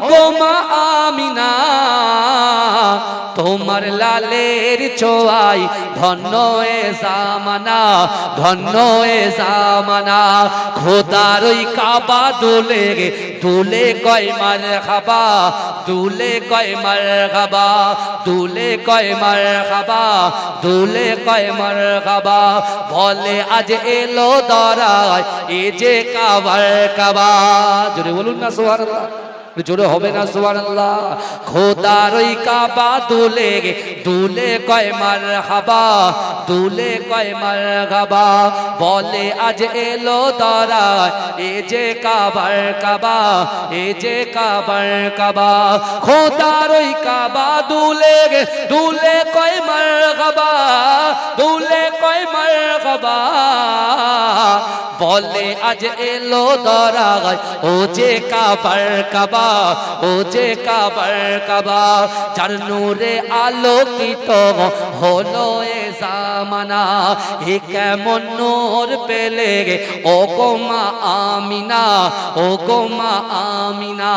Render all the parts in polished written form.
গো মা আমিনা তোমার লালের ছোঁয়ায় ধন্য এ জামানা, ধন্য এ জামানা। খোদার ওই কাবা দুলে দুলে কয় মারহাবা, দুলে কয় মারহাবা, দুলে কয় মারহাবা, দুলে কয় মারহাবা। বলে আজ এলো দরায় এ যে কাবার কাবা। জোরে বলুন না সুবহানাল্লাহ, জোরে হবে না সুবহানাল্লাহ। খোদার ওই কাবা দুলে দুলে কয় মারহাবা, দুলে কয় মারহাবা। বলে আজ এলো দরায় এ যে কাবার কাবা, এ যে কাবার কাবা। খোদার ওই কাবা দুলে দুলে কয় মারহাবা, দুলে কয় মারহাবা। বলে আজ এলো দরায় ও যে কাবার কাবা, ও যে কাবার কাবা। যার নূরে আলোকিত হলো এ জামানা, এ কেমন নূর পেলে ও গো মা আমিনা, ও গো মা আমিনা।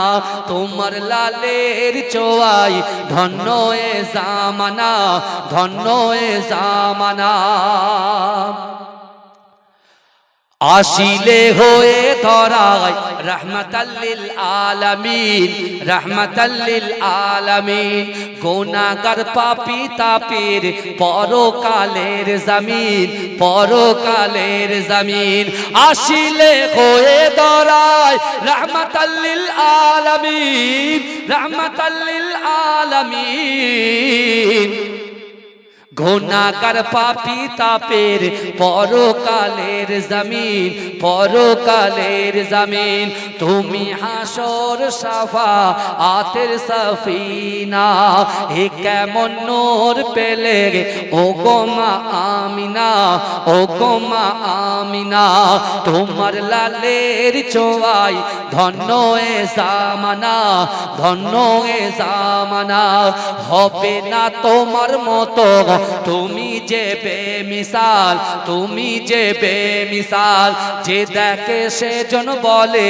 তোমার লালের ছোঁয়ায় ধন্য এ জামানা, ধন্য এ জামানা। আসিলে হয়ে ধরায় রহমতাল্লিল আলামিন, রহমতাল্লিল আলামিন। গুনাহগার পাপী তাপির পরকালের জমিন, পরকালের জমিন। আসিলে হয়ে ধরায় রহমতাল্লিল আলামিন, রহমতাল্লিল আলামিন। গুনাহগার পাপী তাপের পরকালের জমিন, পরকালের জমিন। তুমি হাসর শাফাআতের সফিনা, এ কেমন নূর পেলে ও গো মা আমিনা, ও গো মা আমিনা। তোমার লালের ছোঁয়ায় ধন্য এ জামানা, ধন্য এ জামানা। হবে না তোমার মতো তুমি যে বেমিসাল, তুমি যে বেমিসাল। যে দেখে সেজন বলে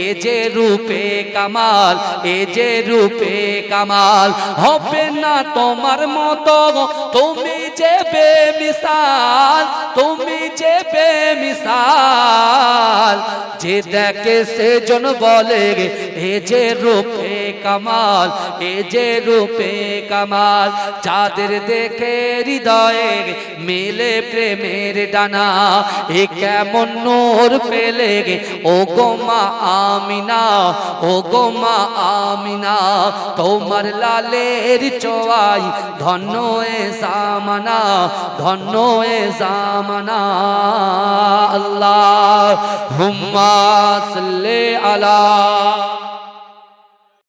এ যে রূপে কামাল, এ যে রূপে কামাল। হবে না তোমার মতো তুমি যে বেমিসাল, তুমি যে বেমিসাল। যে দেখে সেজন বলে এ যে রূপে কামাল, এ যে রূপে কামাল। যাদের দেখে হৃদয়ে মেলে প্রেমের ডানা, এ কেমন নূর পেলে ও গো মা আমিনা, ও গো মা আমিনা। তোমার লালের ছোঁয়ায় ধন্য এ জামানা, ধন্য এ জামানা। আল্লাহুম্মা সাল্লি আলা